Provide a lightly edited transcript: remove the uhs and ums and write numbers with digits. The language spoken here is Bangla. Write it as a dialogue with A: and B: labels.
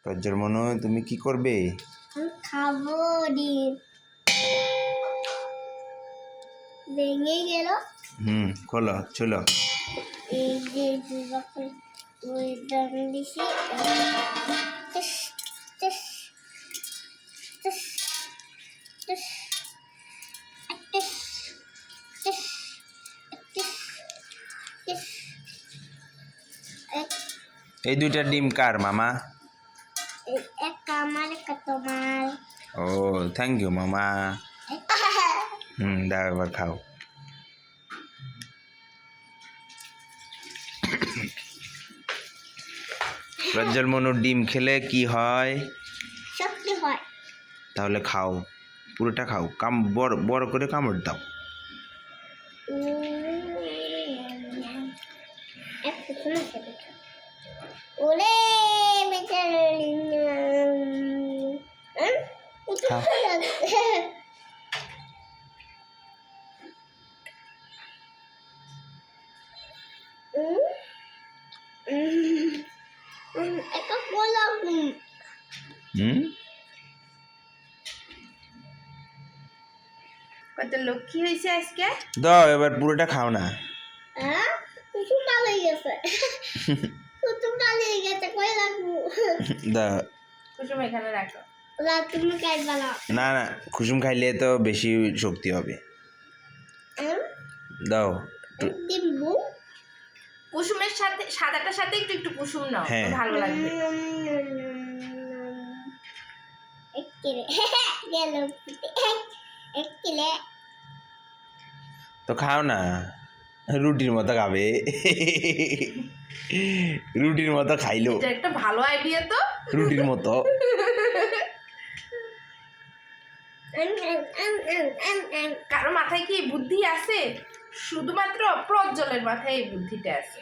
A: প্রজ্জ্বল মনু তুমি কি করবে?
B: খাবো ডিম। ভেঙে গেল।
A: খোলো চলো।
B: এই যে যখন ওই দাম দিছি
A: এই দুইটা ডিম কার মামা?
B: একটা আমার একটা তোমার।
A: ও থ্যাংক ইউ মামা। দাও এবার খাও। প্রজ্জ্বল মনুর ডিম খেলে কি হয়?
B: শক্তি হয়।
A: তাহলে খাও, পুরোটা খাও, বড় বড় করে কামড় দাও।
B: ওরে বেচারা একটা কোলা
C: কত লক্ষ্মী হয়েছে আজকে।
A: দাও এবার পুরোটা খাও না।
B: কুসুম পালিয়ে গেছে। কুসুম পালিয়ে গেছে, কই রাখবো?
A: দাও।
C: কুসুম এখানে রাখো।
B: তুমি খাইবা না।
A: না না, কুসুম খাইলে তো বেশি শক্তি হবে। দাও।
B: দিবু
C: কুসুমের সাথে সাদাটার সাথে একটু একটু কুসুম নাও,
A: হ্যাঁ।
C: ভালো লাগবে।
A: তো খাও না, রুটির মতো খাবে। রুটির মতো খাইলো।
C: এটা একটা ভালো আইডিয়া তো।
A: রুটির মতো।
C: কারো মাথায় কি বুদ্ধি আছে? শুধুমাত্র প্রজ্জ্বলের মাথায় এই বুদ্ধিটা আছে।